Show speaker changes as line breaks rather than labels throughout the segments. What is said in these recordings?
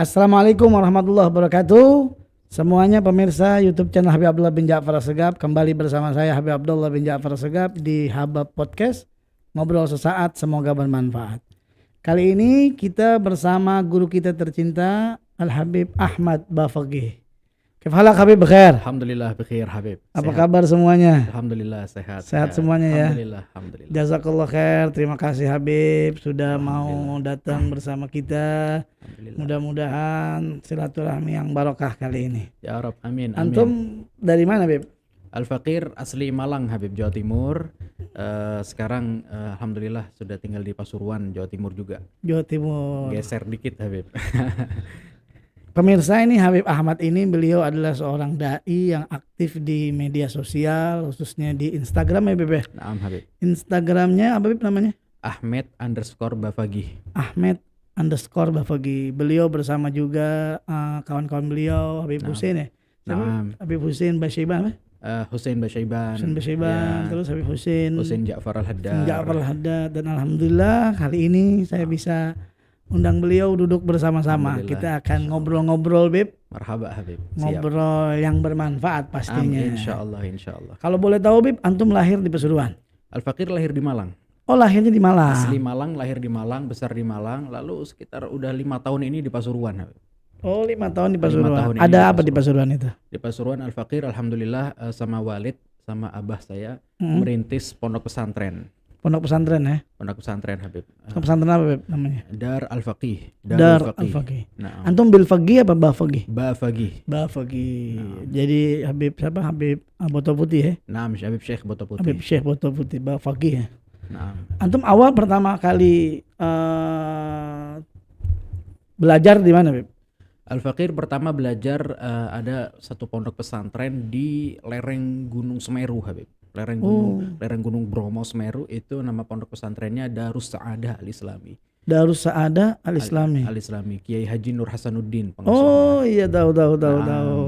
Assalamualaikum warahmatullahi wabarakatuh. Semuanya pemirsa YouTube channel Habib Abdullah bin Ja'far Assegaf, kembali bersama saya Habib Abdullah bin Ja'far Assegaf di Habab Podcast. Ngobrol sesaat, semoga bermanfaat. Kali ini kita bersama guru kita tercinta Al-Habib Ahmad Bafaqih. Kefalak Habib bekhair.
Alhamdulillah bekhair Habib.
Apa kabar semuanya?
Alhamdulillah sehat.
Sehat semuanya ya.
Alhamdulillah.
Jazakallah khair. Terima kasih Habib sudah mau datang bersama kita. Mudah-mudahan silaturahmi yang barokah kali ini.
Ya Rabb, amin.
Antum dari mana Habib?
Al-Faqir asli Malang Habib, Jawa Timur. Sekarang alhamdulillah sudah tinggal di Pasuruan, Jawa Timur juga.
Jawa Timur.
Geser dikit Habib.
Pemirsa, ini Habib Ahmad ini beliau adalah seorang dai yang aktif di media sosial, khususnya di Instagram ya Beb.
Naam Habib.
Instagramnya apa Beb namanya?
Ahmed_Bafaqih.
Ahmed_Bafaqih. Beliau bersama juga kawan-kawan beliau Habib Hussein ya.
Naam.
Habib Hussein Basyaiban.
Hussein Basyaiban.
Ya. Terus Habib Hussein
Ja'far Al-Haddad.
Dan alhamdulillah kali ini saya bisa undang beliau duduk bersama-sama. Kita akan ngobrol-ngobrol Beb.
Marhaba Habib.
Ngobrol yang bermanfaat pastinya.
Insyaallah.
Kalau boleh tahu Beb, antum lahir di Pasuruan?
Al-Faqir lahir di Malang.
Oh, lahirnya di Malang.
Asli Malang, lahir di Malang, besar di Malang, lalu sekitar udah 5 tahun ini di Pasuruan.
Oh, 5 tahun di Pasuruan. Ada apa di Pasuruan itu?
Di Pasuruan Al-Faqir alhamdulillah sama Walid sama abah saya merintis pondok pesantren.
Pondok pesantren ya?
Pondok pesantren Habib.
Pondok pesantren apa Beb namanya?
Dar Al-Faqih.
Dar Al-Faqih.
Nah,
antum bil Faqih apa Bafaqih?
Bafaqih.
Bafaqih. Jadi Habib siapa? Habib Boto Putih ya?
Naam, Habib Syekh Boto Putih.
Habib Syekh Boto Putih, Bafaqih ya?
Naam.
Antum awal pertama kali belajar di mana Beb?
Al-Faqir pertama belajar ada satu pondok pesantren di lereng Gunung Semeru Habib. Lereng Gunung Bromo Semeru, itu nama pondok pesantrennya Darus Sa'adah Al-Islami.
Darus Sa'adah Al-Islami.
Al-Islami, Kiai Haji Nur Hasanuddin pengasuhnya.
Oh iya, tahu.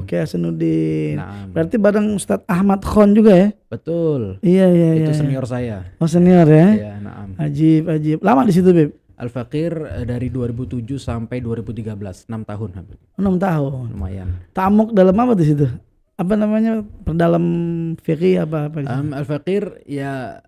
Kiai Hasanuddin.
Naam.
Berarti bareng Ustadz Ahmad Khon juga ya?
Betul.
Iya.
Itu senior saya.
Oh, senior ya?
Iya, naam.
Ajib. Lama di situ Beb?
Al-Faqir dari 2007 sampai 2013, 6 tahun Habib.
6 tahun.
Lumayan.
Ta'amuk dalam apa di situ? Apa namanya? Perdalam fikih apa?
Al-Faqir ya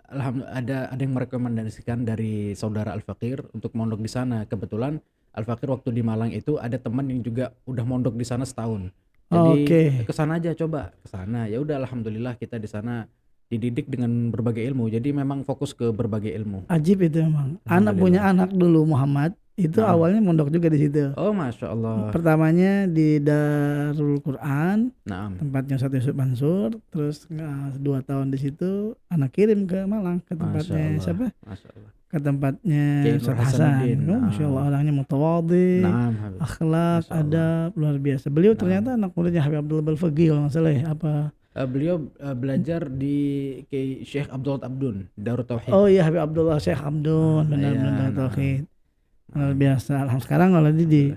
ada yang merekomendasikan dari saudara Al-Faqir untuk mondok di sana. Kebetulan Al-Faqir waktu di Malang itu ada teman yang juga udah mondok di sana setahun. Jadi kesana aja, coba kesana. Ya udah, alhamdulillah kita di sana dididik dengan berbagai ilmu. Jadi memang fokus ke berbagai ilmu.
Ajib itu memang. Anak punya anak dulu Muhammad itu awalnya mondok juga di situ.
Oh, masya Allah.
Pertamanya di Darul Quran, tempatnya Ustadz Yusuf Mansur. Terus 2 tahun di situ, anak kirim ke Malang ke tempatnya siapa?
Masya Allah.
Ke tempatnya Ustadz Hasan. Masya Allah, orangnya mutawadhi, akhlak, adab, luar biasa. Beliau ternyata anak muridnya Habib Abdullah Bafaqih kalau nggak salah ya.
Beliau belajar di Syekh Abdul Abdun, Darut Tauhid.
Oh iya, Habib Abdullah Syekh Abdun, benar-benar Tauhid. Luar biasa. Sekarang kalau di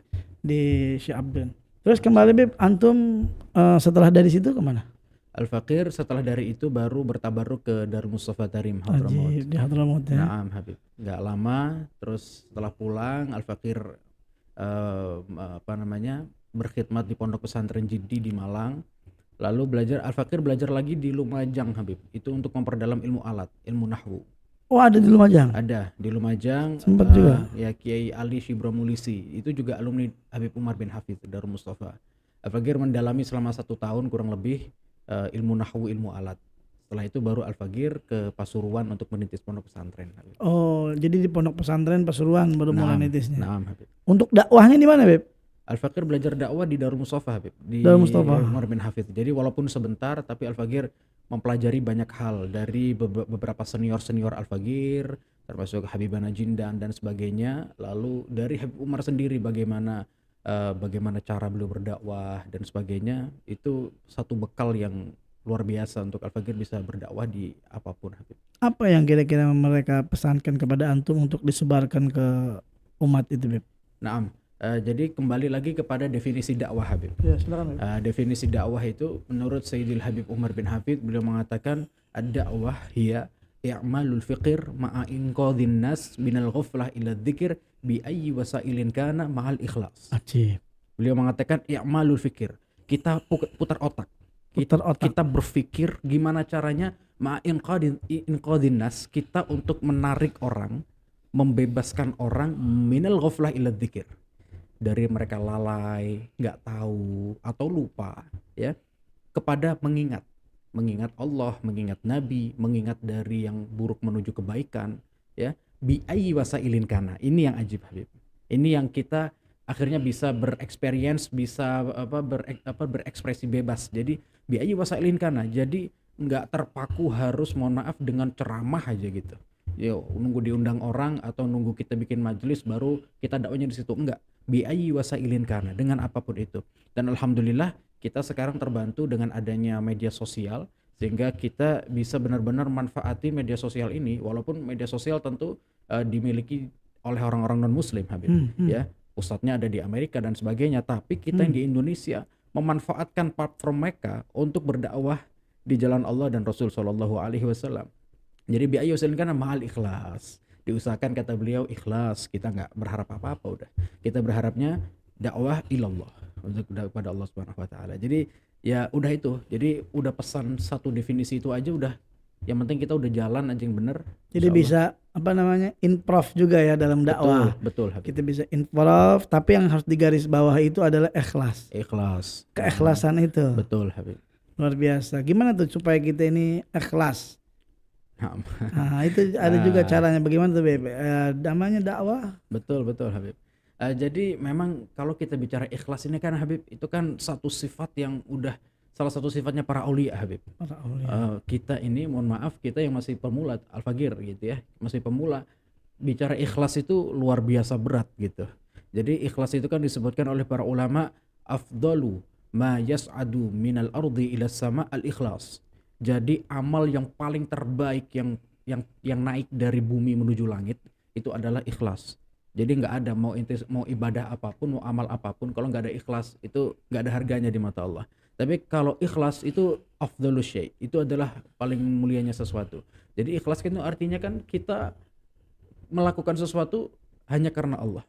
Syekh Abdun. Terus kembali Beb, antum setelah dari situ kemana?
Al-Faqir setelah dari itu baru bertabarruk ke Darul Mustafa Tarim Hadramaut.
Di Hadramaut ya.
Naam Habib. Gak lama, terus setelah pulang Al-Faqir berkhidmat di pondok pesantren Jiddi di Malang. Lalu Al-Faqir belajar lagi di Lumajang Habib. Itu untuk memperdalam ilmu alat, ilmu nahwu.
Oh, ada di Lumajang?
Ada di Lumajang.
Sempat juga.
Ya, Kiai Ali Shibramulisi itu juga alumni Habib Umar bin Hafidh Darul Mustafa. Al-Faqir mendalami selama 1 tahun kurang lebih ilmu nahwu, ilmu alat. Setelah itu baru Al-Faqir ke Pasuruan untuk merintis pondok pesantren Habib.
Oh, jadi di pondok pesantren Pasuruan baru mulai nitisnya.
Naam Habib.
Untuk dakwahnya di mana Beb?
Al-Faqir belajar dakwah di Darul Mustafa Habib, di
Darul Mustafa
Umar bin Hafidh. Jadi walaupun sebentar, tapi Al-Faqir mempelajari banyak hal dari beberapa senior Al-Faqir, termasuk Habibana Jindan dan sebagainya. Lalu dari Habib Umar sendiri bagaimana cara beliau berdakwah dan sebagainya. Itu satu bekal yang luar biasa untuk Al-Faqir bisa berdakwah di apapun Habib. Apa
yang kira-kira mereka pesankan kepada antum untuk disebarkan ke umat itu Beb?
Naam. Jadi kembali lagi kepada definisi dakwah Habib.
Ya, silakan.
Definisi dakwah itu menurut Sayyidil Habib Umar bin Hafidh, beliau mengatakan ad-dakwah hiya i'malul fiqir ma'a inqadhin nas minal ghaflah ila dzikir bi ayyi wasailin kana ma'al ikhlas.
Ajib.
Beliau mengatakan i'malul fikir. Kita putar otak.
Putar otak.
Kita berpikir gimana caranya inqadhin nas, kita untuk menarik orang, membebaskan orang minal ghaflah ila dzikir. Dari mereka lalai, nggak tahu atau lupa ya, kepada mengingat Allah, mengingat Nabi, mengingat dari yang buruk menuju kebaikan ya. Bi ayyi wasailin kana. Ini yang ajib Habib. Ini yang kita akhirnya bisa bereksperience, bisa berekspresi bebas. Jadi bi ayyi wasailin kana. Jadi nggak terpaku harus, mohon maaf, dengan ceramah aja gitu. Yo, nunggu diundang orang atau nunggu kita bikin majelis baru kita dakwanya di situ, enggak. Bi ayyi wasailin kana, dengan apapun itu. Dan alhamdulillah kita sekarang terbantu dengan adanya media sosial, sehingga kita bisa benar-benar manfaati media sosial ini, walaupun media sosial tentu dimiliki oleh orang-orang non muslim Habib ya, ustadznya ada di Amerika dan sebagainya, tapi kita yang di Indonesia memanfaatkan platform mereka untuk berdakwah di jalan Allah dan Rasul Shallallahu Alaihi Wasallam. Jadi biaya usahakan mahal ikhlas, diusahakan, kata beliau, ikhlas. Kita nggak berharap apa-apa, udah kita berharapnya dakwah ilallah, untuk kepada Allah Subhanahu Wa Taala. Jadi ya udah itu, jadi udah pesan satu definisi itu aja udah. Yang penting kita udah jalan aja yang bener.
Jadi bisa improv juga ya dalam dakwah.
Betul.
Kita bisa improv, tapi yang harus digaris bawah itu adalah ikhlas. Keikhlasan itu.
Betul Habib.
Luar biasa. Gimana tuh supaya kita ini ikhlas? Nah, itu ada juga caranya. Bagaimana tuh Beb? Namanya dakwah.
Betul Habib. Jadi memang kalau kita bicara ikhlas ini kan Habib, itu kan satu sifat yang udah salah satu sifatnya para aulia Habib.
Para aulia.
Kita ini, mohon maaf, kita yang masih pemula Al-Fagir gitu ya, masih pemula, bicara ikhlas itu luar biasa berat gitu. Jadi ikhlas itu kan disebutkan oleh para ulama, afdalu ma yas'adu minal ardi ila sama al-ikhlas. Jadi amal yang paling terbaik yang naik dari bumi menuju langit itu adalah ikhlas. Jadi nggak ada mau ibadah apapun, mau amal apapun, kalau nggak ada ikhlas itu nggak ada harganya di mata Allah. Tapi kalau ikhlas itu afdhalus syai', itu adalah paling mulianya sesuatu. Jadi ikhlas itu artinya kan kita melakukan sesuatu hanya karena Allah.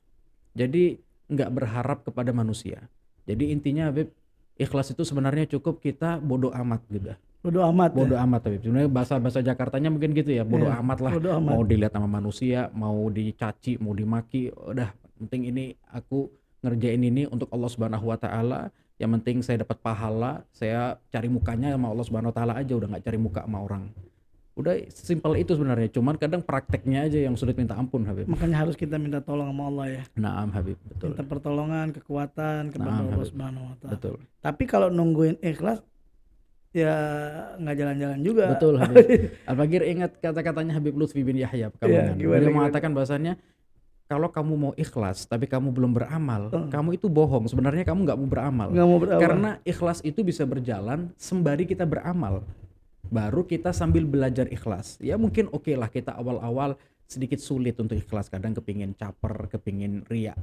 Jadi nggak berharap kepada manusia. Jadi intinya Habib, ikhlas itu sebenarnya cukup kita bodoh amat gitu. Bodoh amat Habib. Sebenarnya bahasa Jakartanya mungkin gitu ya, bodoh amat lah. Mau dilihat sama manusia, mau dicaci, mau dimaki, udah penting ini aku ngerjain ini untuk Allah Subhanahu Wa Taala. Yang penting saya dapat pahala, saya cari mukanya sama Allah Subhanahu Wa Taala aja, udah nggak cari muka sama orang. Udah simpel itu sebenarnya, cuman kadang prakteknya aja yang sulit minta ampun Habib.
Makanya harus kita minta tolong sama Allah ya.
Naam Habib, betul.
Minta pertolongan, kekuatan kepada Allah Subhanahu Wa Taala.
Betul.
Tapi kalau nungguin ikhlas ya nggak jalan-jalan juga.
Betul Habib. Al-Fagir ingat kata-katanya Habib Lutfi bin Yahya Pekalongan. Beliau mengatakan bahwasannya kalau kamu mau ikhlas tapi kamu belum beramal, kamu itu bohong. Sebenarnya kamu nggak mau beramal. Karena ikhlas itu bisa berjalan sembari kita beramal. Baru kita sambil belajar ikhlas. Ya mungkin oke lah kita awal-awal sedikit sulit untuk ikhlas. Kadang kepingin caper, kepingin ria,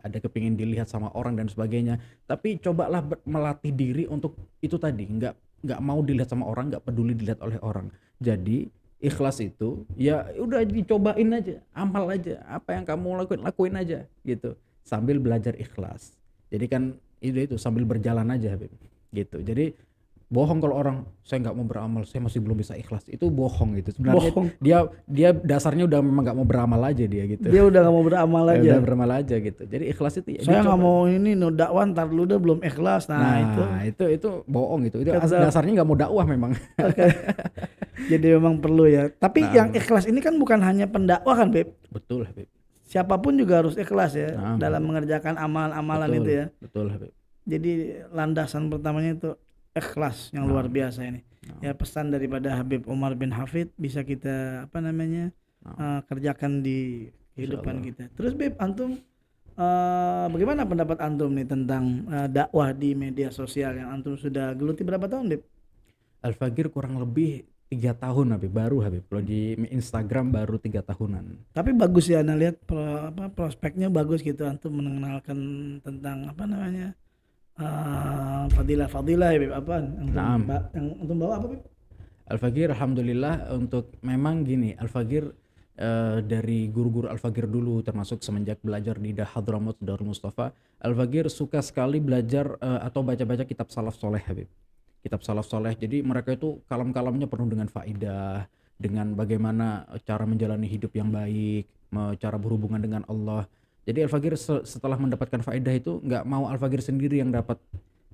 ada kepingin dilihat sama orang dan sebagainya. Tapi cobalah melatih diri untuk itu tadi, nggak mau dilihat sama orang, nggak peduli dilihat oleh orang. Jadi ikhlas itu ya udah dicobain aja, amal aja, apa yang kamu lakuin aja gitu, sambil belajar ikhlas. Jadi kan itu sambil berjalan aja Habib gitu. Jadi bohong kalau orang saya nggak mau beramal, saya masih belum bisa ikhlas, itu bohong gitu sebenarnya. Dia dasarnya udah memang nggak mau beramal aja dia gitu.
Dia udah nggak mau beramal aja.
Udah beramal aja gitu. Jadi ikhlas itu ya,
saya nggak mau ini dakwah ntar lu udah belum ikhlas.
Itu bohong itu dasarnya nggak mau dakwah memang.
Jadi memang perlu ya. Tapi yang ikhlas ini kan bukan hanya pendakwah kan Beb?
Betul Habib.
Siapapun juga harus ikhlas ya dalam mengerjakan amalan-amalan itu ya.
Betul Habib.
Jadi landasan pertamanya itu ikhlas yang luar biasa ini. Ya pesan daripada Habib Umar bin Hafid bisa kita kerjakan di kehidupan kita. Terus Beb, antum bagaimana pendapat antum nih tentang dakwah di media sosial yang antum sudah geluti berapa tahun Beb?
Al-Fagir kurang lebih 3 tahun Habib, baru Habib. Kalau di Instagram baru 3 tahunan. Tapi
bagus ya, Anda lihat prospeknya bagus gitu, antum mengenalkan tentang fadilah ya Beb, apa yang antum bawa apa Beb?
Al-Fagir alhamdulillah untuk memang gini, Al-Fagir dari guru-guru Al-Fagir dulu, termasuk semenjak belajar di Hadramaut Darul Mustafa, Al-Fagir suka sekali belajar atau baca-baca kitab salaf soleh Habib. Kitab salaf soleh, jadi mereka itu kalam-kalamnya penuh dengan faidah, dengan bagaimana cara menjalani hidup yang baik, cara berhubungan dengan Allah. Jadi Al-Fagir setelah mendapatkan faedah itu nggak mau Al-Fagir sendiri yang dapat.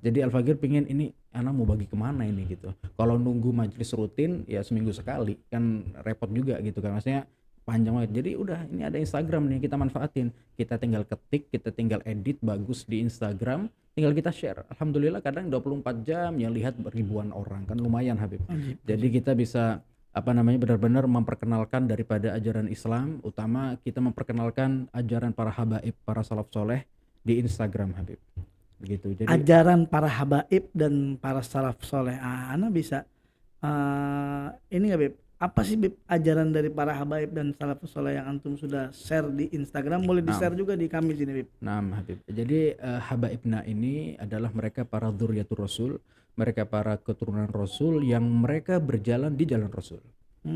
Jadi Al-Fagir pingin ini anak mau bagi kemana ini gitu. Kalau nunggu majelis rutin ya seminggu sekali kan repot juga gitu kan, maksudnya panjang banget. Jadi udah ini ada Instagram nih, kita manfaatin. Kita tinggal ketik, kita tinggal edit bagus di Instagram, tinggal kita share. Alhamdulillah kadang 24 jam yang lihat ribuan orang, kan lumayan Habib. Jadi kita bisa benar-benar memperkenalkan daripada ajaran Islam, utama kita memperkenalkan ajaran para habaib, para salaf soleh di Instagram Habib. Begitu. Jadi
Ajaran para habaib dan para salaf soleh. Ana bisa ini nggak Bib? Apa sih Bib ajaran dari para habaib dan salafus soleh yang antum sudah share di Instagram? Boleh di-share juga di kami sini Bib.
Nah, Habib. Jadi habaibna ini adalah mereka para dzurriyyatur Rasul, mereka para keturunan Rasul yang mereka berjalan di jalan Rasul.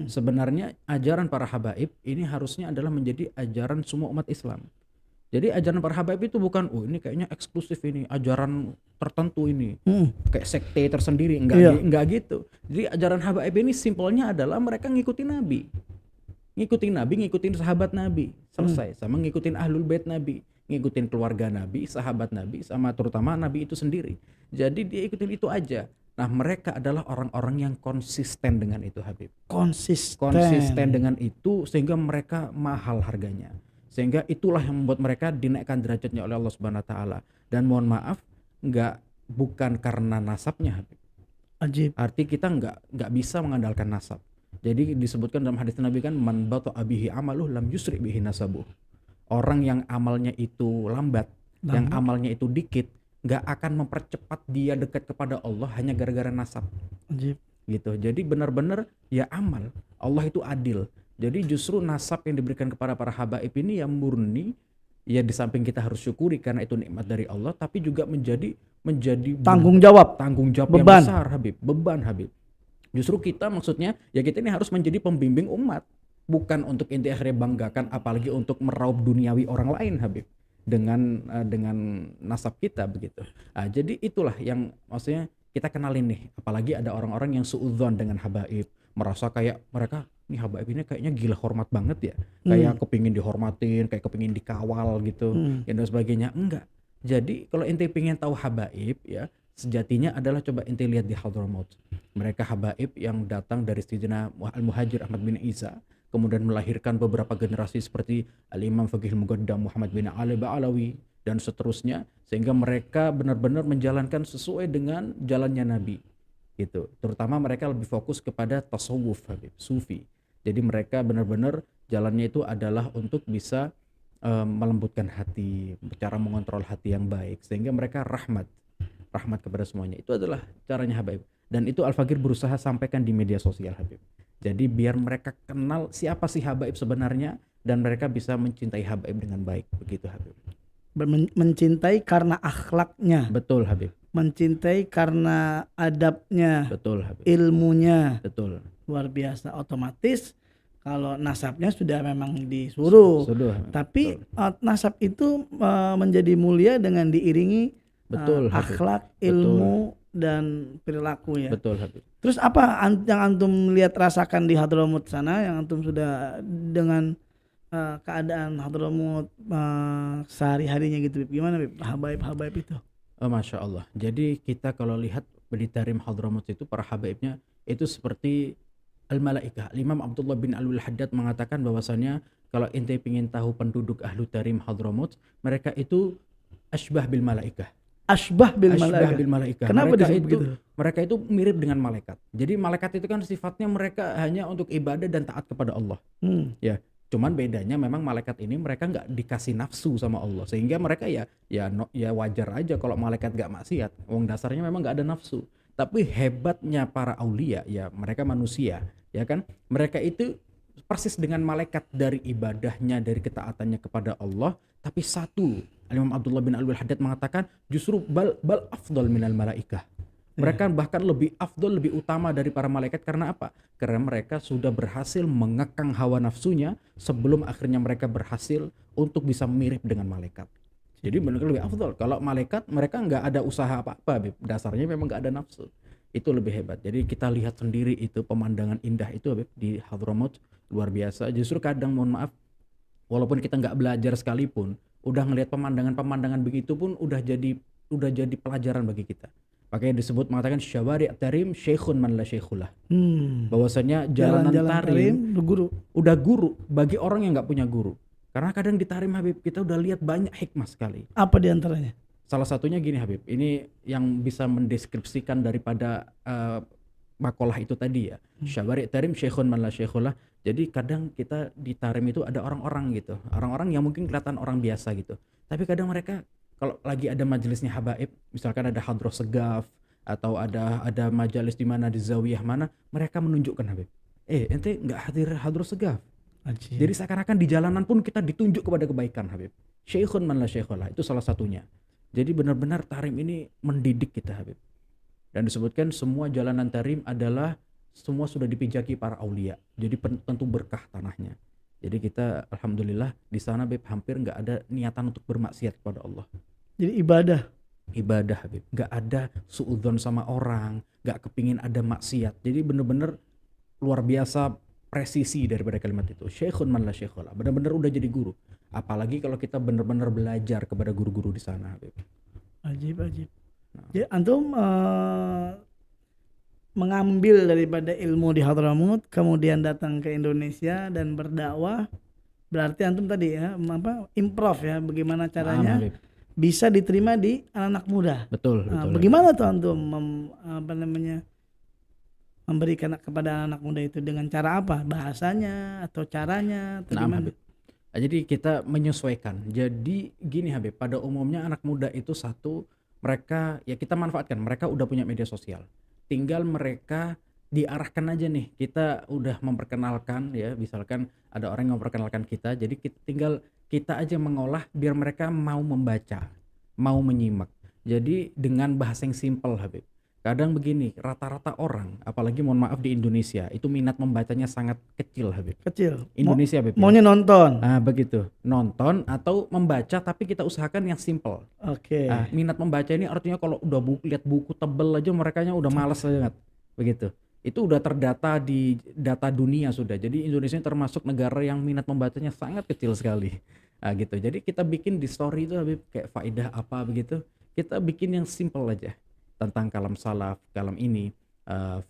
Sebenarnya ajaran para habaib ini harusnya adalah menjadi ajaran semua umat Islam. Jadi ajaran para habaib itu bukan ini kayaknya eksklusif, ini ajaran tertentu ini kayak sekte tersendiri, enggak gitu. Jadi ajaran habaib ini simpelnya adalah mereka ngikutin Nabi, ngikutin sahabat Nabi, selesai. Sama ngikutin ahlul bait Nabi, ngikutin keluarga Nabi, sahabat Nabi, sama terutama Nabi itu sendiri. Jadi dia ikutin itu aja. Nah, mereka adalah orang-orang yang konsisten dengan itu Habib. Konsisten dengan itu sehingga mereka mahal harganya. Sehingga itulah yang membuat mereka dinaikkan derajatnya oleh Allah Subhanahu wa taala. Dan mohon maaf, bukan karena nasabnya Habib.
Ajib.
Arti kita enggak bisa mengandalkan nasab. Jadi disebutkan dalam hadis Nabi kan, man bata bihi amaluh lam yusri bihi nasabuh. Orang yang amalnya itu lambat, yang amalnya itu dikit, enggak akan mempercepat dia dekat kepada Allah hanya gara-gara nasab.
Ajib.
Gitu. Jadi benar-benar ya amal. Allah itu adil. Jadi justru nasab yang diberikan kepada para habaib ini yang murni, ya di samping kita harus syukuri karena itu nikmat dari Allah, tapi juga menjadi
tanggung jawab
yang besar Habib, beban Habib. Justru kita maksudnya ya kita ini harus menjadi pembimbing umat, bukan untuk inti akhirnya banggakan, apalagi untuk meraup duniawi orang lain Habib dengan nasab kita begitu. Nah, jadi itulah yang maksudnya kita kenalin nih, apalagi ada orang-orang yang suudzon dengan habaib, merasa kayak mereka nih habaib ini kayaknya gila hormat banget ya, kayak kepingin dihormatin, kayak kepingin dikawal gitu, dan sebagainya. Enggak. Jadi kalau ente pengen tahu habaib ya, sejatinya adalah coba ente lihat di Hadramaut. Mereka habaib yang datang dari Sayyidina Al-Muhajir Ahmad bin Isa, kemudian melahirkan beberapa generasi seperti Al-Imam Faqihul Muqaddam Muhammad bin Ali Ba'alawi dan seterusnya, sehingga mereka benar-benar menjalankan sesuai dengan jalannya Nabi gitu. Terutama mereka lebih fokus kepada tasawuf Habib, sufi. Jadi mereka benar-benar jalannya itu adalah untuk bisa melembutkan hati, cara mengontrol hati yang baik, sehingga mereka rahmat kepada semuanya. Itu adalah caranya habaib. Dan itu Al-Fagir berusaha sampaikan di media sosial Habib. Jadi biar mereka kenal siapa sih habaib sebenarnya, dan mereka bisa mencintai habaib dengan baik, begitu Habib.
Mencintai karena akhlaknya.
Betul Habib.
Mencintai karena adabnya.
Betul Habib.
Ilmunya.
Betul.
Luar biasa. Otomatis kalau nasabnya sudah memang disuruh. Tapi nasab itu menjadi mulia dengan diiringi akhlak, ilmu, dan perilaku ya.
Betul Habib.
Terus apa yang antum lihat rasakan di Hadramaut sana, yang antum sudah dengan keadaan Hadramaut sehari-harinya gitu, gimana Bib? Habaib itu?
Masya Allah. Jadi kita kalau lihat di Tarim Hadramaut itu para habaibnya itu seperti al-malaikah. Imam Abdullah bin Alwi Al-Haddad mengatakan bahwasannya kalau ente ingin tahu penduduk ahlu Tarim Hadramaut, mereka itu asbah bil malaikah.
Asbah bil malaikah. Kenapa disebut begitu?
Mereka itu mirip dengan malaikat. Jadi malaikat itu kan sifatnya mereka hanya untuk ibadah dan taat kepada Allah. Ya. Cuman bedanya memang malaikat ini mereka nggak dikasih nafsu sama Allah, sehingga mereka ya wajar aja kalau malaikat nggak maksiat. Wong dasarnya memang nggak ada nafsu. Tapi hebatnya para aulia ya mereka manusia, ya kan? Mereka itu persis dengan malaikat dari ibadahnya, dari ketaatannya kepada Allah. Tapi satu, Imam Abdullah bin Alwi Al-Haddad mengatakan justru bal afdal minal malaikah. Mereka bahkan lebih afdol, lebih utama dari para malaikat. Karena apa? Karena mereka sudah berhasil mengekang hawa nafsunya sebelum akhirnya mereka berhasil untuk bisa mirip dengan malaikat. Jadi mereka lebih afdol. Kalau malaikat mereka nggak ada usaha apa-apa, Habib. Dasarnya memang nggak ada nafsu. Itu lebih hebat. Jadi kita lihat sendiri itu pemandangan indah itu, Habib, di Hadramaut luar biasa. Justru kadang mohon maaf, walaupun kita nggak belajar sekalipun, udah ngelihat pemandangan-pemandangan begitu pun udah jadi pelajaran bagi kita. Makanya disebut mengatakan syawari' tarim syekhun man la syekhullah. Bahwasanya jalanan
Jalan-jalan
tarim
lu guru.
udah guru bagi orang yang nggak punya guru. Karena kadang di tarim, Habib, kita udah lihat banyak hikmah sekali.
Apa diantaranya?
Salah satunya gini, Habib, ini yang bisa mendeskripsikan daripada makalah itu tadi ya. Syawari' tarim syekhun man la syekhullah. Jadi kadang kita di tarim itu ada orang-orang gitu, orang-orang yang mungkin kelihatan orang biasa gitu. Tapi kadang mereka kalau lagi ada majelisnya habaib, misalkan ada hadroh segaf atau ada majelis di mana di zawiyah mana, mereka menunjukkan, Habib, ente nggak hadir hadroh segaf. Jadi seakan-akan di jalanan pun kita ditunjuk kepada kebaikan, Habib. Syekhun man la syekhullah, itu salah satunya. Jadi benar-benar tarim ini mendidik kita, Habib. Dan disebutkan semua jalanan tarim adalah semua sudah dipijaki para aulia. Jadi tentu berkah tanahnya. Jadi kita alhamdulillah di sana, Habib, hampir nggak ada niatan untuk bermaksiat kepada Allah.
Jadi ibadah,
Habib. Nggak ada suudzon sama orang, nggak kepingin ada maksiat. Jadi benar-benar luar biasa presisi daripada kalimat itu. Syekhun man la syekhullah. Benar-benar udah jadi guru. Apalagi kalau kita benar-benar belajar kepada guru-guru di sana, Habib.
Ajib. Jadi antum mengambil daripada ilmu di Hadramaut, kemudian datang ke Indonesia dan berdakwah. Berarti antum tadi ya improv ya, bagaimana caranya bisa diterima di anak muda.
Betul.
Bagaimana tuh antum memberikan kepada anak muda itu dengan cara apa? Bahasanya atau caranya atau gimana?
Habib. Jadi kita menyesuaikan. Jadi gini, Habib, pada umumnya anak muda itu satu, mereka ya kita manfaatkan, mereka udah punya media sosial. Tinggal mereka diarahkan aja nih, kita udah memperkenalkan ya, misalkan ada orang yang memperkenalkan kita, jadi tinggal kita aja mengolah biar mereka mau membaca, mau menyimak. Jadi dengan bahasa yang simpel, Habib. Kadang begini, rata-rata orang, apalagi mohon maaf di Indonesia, itu minat membacanya sangat kecil, Habib.
Kecil.
Indonesia, Habib.
Maunya nonton.
Nah, begitu. Nonton atau membaca, tapi kita usahakan yang simple.
Oke.
Nah, minat membaca ini artinya kalau udah lihat buku tebel aja merekanya udah malas banget. Begitu. Itu udah terdata di data dunia sudah. Jadi Indonesia termasuk negara yang minat membacanya sangat kecil sekali. Nah, gitu. Jadi kita bikin di story itu, Habib, kayak faedah apa begitu. Kita bikin yang simple aja. Tentang kalam salaf, kalam ini,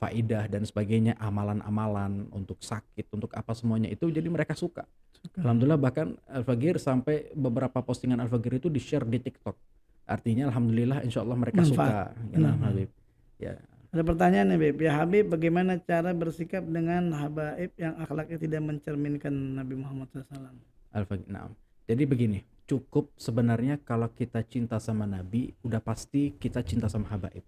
faidah dan sebagainya, amalan-amalan untuk sakit, untuk apa semuanya itu, jadi mereka suka. Alhamdulillah bahkan Al-Fagir sampai beberapa postingan Al-Fagir itu di-share di TikTok. Artinya alhamdulillah insya Allah mereka suka. Habib. Ya.
Ada pertanyaan nih, Habib. Ya Habib, bagaimana cara bersikap dengan habaib yang akhlaknya tidak mencerminkan Nabi Muhammad SAW?
Al-Fagir, nah. Jadi begini, cukup sebenarnya kalau kita cinta sama Nabi, udah pasti kita cinta sama habaib.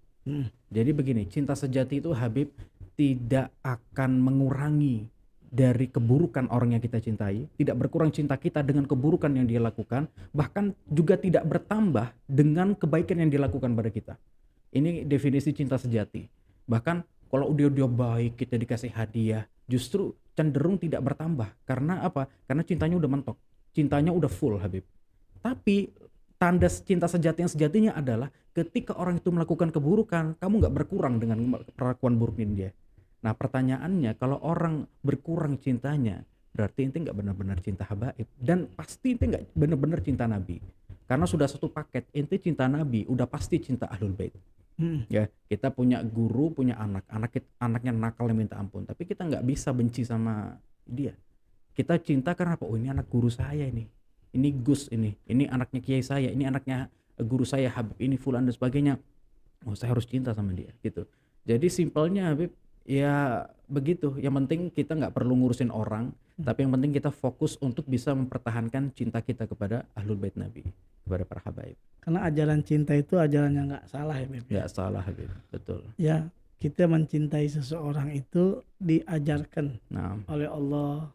Jadi begini, cinta sejati itu, Habib, tidak akan mengurangi dari keburukan orang yang kita cintai, tidak berkurang cinta kita dengan keburukan yang dia lakukan, bahkan juga tidak bertambah dengan kebaikan yang dilakukan pada kita. Ini definisi cinta sejati. Bahkan kalau dia baik, kita dikasih hadiah, justru cenderung tidak bertambah. Karena apa? Karena cintanya udah mentok. Cintanya udah full, Habib. Tapi tanda cinta sejati yang sejatinya adalah ketika orang itu melakukan keburukan, kamu nggak berkurang dengan perlakuan buruknya dia. Nah, pertanyaannya, kalau orang berkurang cintanya, berarti ente nggak benar-benar cinta habaib, dan pasti ente nggak benar-benar cinta Nabi. Karena sudah satu paket, ente cinta Nabi, udah pasti cinta Ahlul Bait. Ya, kita punya guru, punya anaknya nakal yang minta ampun, tapi kita nggak bisa benci sama dia. Kita cinta karena apa? Oh, ini anak guru saya ini Gus ini anaknya kiai saya, ini anaknya guru saya Habib, ini fulan dan sebagainya. Oh, saya harus cinta sama dia gitu. Jadi simpelnya, Habib, ya begitu. Yang penting kita nggak perlu ngurusin orang, tapi yang penting kita fokus untuk bisa mempertahankan cinta kita kepada Ahlul Bait Nabi, kepada para habaib.
Karena ajaran cinta itu ajaran yang nggak salah, Habib.
Nggak salah, Habib, betul.
Ya, kita mencintai seseorang itu diajarkan oleh Allah.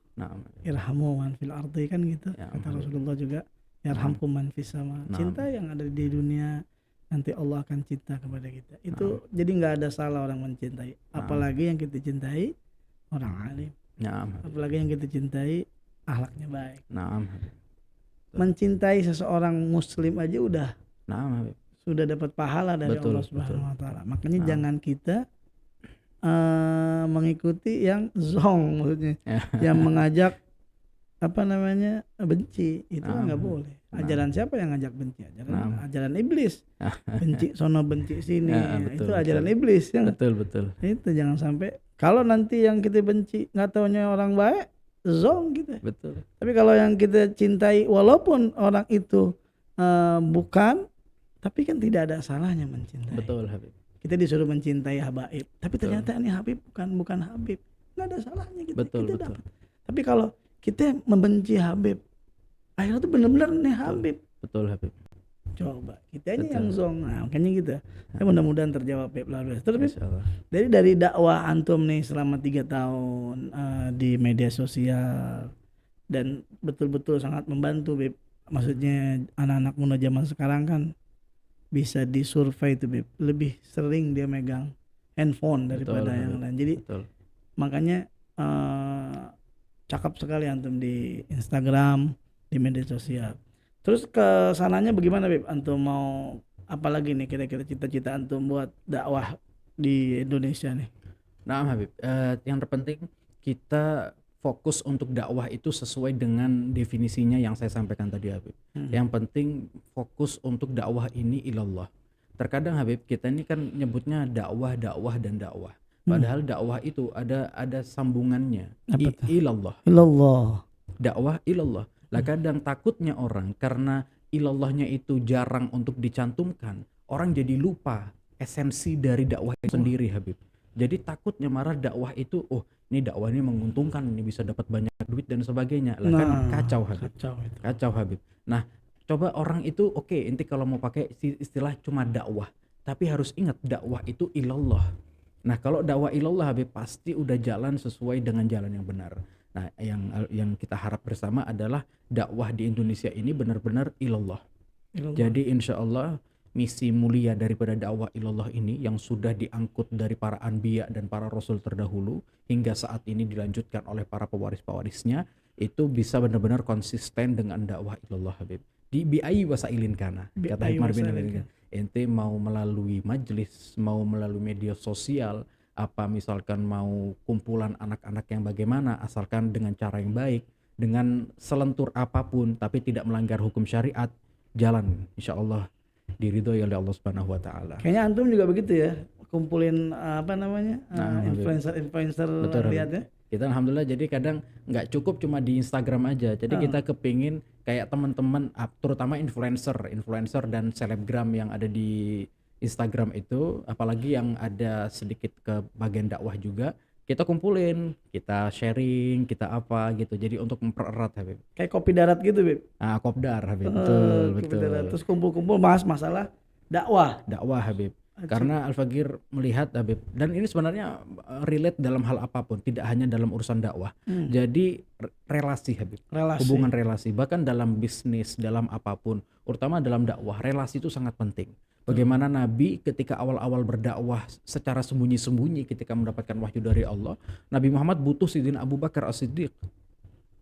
Irhamu man fil ardi, kan gitu. Kata Rasulullah juga, yarhamkum man fis sama. Cinta yang ada di dunia nanti Allah akan cinta kepada kita. Itu jadi nggak ada salah orang mencintai, apalagi yang kita cintai orang alim,
Naam.
apalagi yang kita cintai akhlaknya baik.
Naam.
Mencintai seseorang muslim aja udah
Naam, Habib.
sudah dapat pahala dari
Betul,
Allah Subhanahu
betul.
wa taala. Makanya
Naam.
jangan kita mengikuti yang zong, maksudnya yang mengajak apa namanya benci, itu
Naam.
nggak boleh. Ajaran siapa yang ngajak benci?
Naam.
Ajaran iblis. Benci sono benci sini.
Ya, betul,
Itu ajaran
betul.
iblis ya.
Betul, betul.
Itu jangan sampai, kalau nanti yang kita benci nggak taunya orang baik, zong gitu.
Betul.
Tapi kalau yang kita cintai walaupun orang itu bukan, tapi kan tidak ada salahnya mencintai.
Betul, Habib.
Kita disuruh mencintai Habaib, tapi ternyata ini Habib bukan Habib, nggak ada salahnya kita.
Betul,
kita
betul.
dapat. Tapi kalau kita membenci Habib, akhirnya tuh benar-benar nih Habib.
Betul, Habib.
Coba kita ini
Betul.
yang zong. Nah, makanya gitu. Ya, mudah-mudahan terjawab Habib lalu. Terus Habib,
Insyaallah.
dari dakwah antum nih selama 3 tahun di media sosial dan betul-betul sangat membantu, Beb. Maksudnya anak-anak muda zaman sekarang kan bisa disurvei tuh, Beb. Lebih sering dia megang handphone daripada
Betul,
yang
Beb.
lain. Jadi
Betul.
makanya cakep sekali antum di Instagram, di media sosial. Terus ke sananya bagaimana, Beb? Antum mau apa lagi nih kira-kira cita-cita antum buat dakwah di Indonesia nih?
Nah, Habib, yang terpenting kita fokus untuk dakwah itu sesuai dengan definisinya yang saya sampaikan tadi, Habib. Yang penting fokus untuk dakwah ini ilallah. Terkadang Habib, kita ini kan nyebutnya dakwah, dan dakwah. Padahal dakwah itu ada sambungannya.
Apa tuh?
Ilallah.
Ilallah.
Dakwah ilallah. Lah kadang takutnya orang karena ilallahnya itu jarang untuk dicantumkan, orang jadi lupa esensi dari dakwah itu sendiri, Habib. Jadi takutnya marah dakwah itu, oh ini dakwah ini menguntungkan, ini bisa dapat banyak duit dan sebagainya. Lah kan kacau, Habib.
Kacau itu.
Kacau, Habib. Nah, coba orang itu oke, inti kalau mau pakai istilah cuma dakwah, tapi harus ingat dakwah itu ilallah. Nah, kalau dakwah ilallah, Habib, pasti udah jalan sesuai dengan jalan yang benar. Nah, yang kita harap bersama adalah dakwah di Indonesia ini benar-benar ilallah. Jadi insya Allah misi mulia daripada dakwah ilallah ini yang sudah diangkut dari para anbiya dan para rasul terdahulu hingga saat ini dilanjutkan oleh para pewaris-pewarisnya, itu bisa benar-benar konsisten dengan dakwah ilallah, Habib. Di bi'ai wasailin kana, kata Hikmar bin Al-Ilkan. Ente mau melalui majelis, mau melalui media sosial, apa misalkan mau kumpulan anak-anak yang bagaimana, asalkan dengan cara yang baik, dengan selentur apapun tapi tidak melanggar hukum syariat, jalan insya Allah diridhoi oleh Allah Subhanahu wa taala.
Kayaknya antum juga begitu ya, kumpulin apa namanya?
Habib.
influencer
Betul, Habib.
lihat ya.
Kita alhamdulillah jadi kadang nggak cukup cuma di Instagram aja. Jadi kita kepingin kayak teman-teman, terutama influencer dan selebgram yang ada di Instagram itu, apalagi yang ada sedikit ke bagian dakwah juga, kita kumpulin, kita sharing, kita apa gitu. Jadi untuk mempererat, Habib.
Kayak kopi darat gitu, Beb.
Ah, kopdar, Habib. Betul,
Kopi
betul.
darat. Terus kumpul-kumpul bahas masalah dakwah.
Dakwah, Habib. Karena Al-Fagir melihat, Habib, dan ini sebenarnya relate dalam hal apapun, tidak hanya dalam urusan dakwah. Jadi relasi, Habib. Hubungan relasi, bahkan dalam bisnis, dalam apapun, terutama dalam dakwah, relasi itu sangat penting. Bagaimana Nabi ketika awal-awal berdakwah secara sembunyi-sembunyi ketika mendapatkan wahyu dari Allah, Nabi Muhammad butuh Sayyidina Abu Bakar As-Siddiq.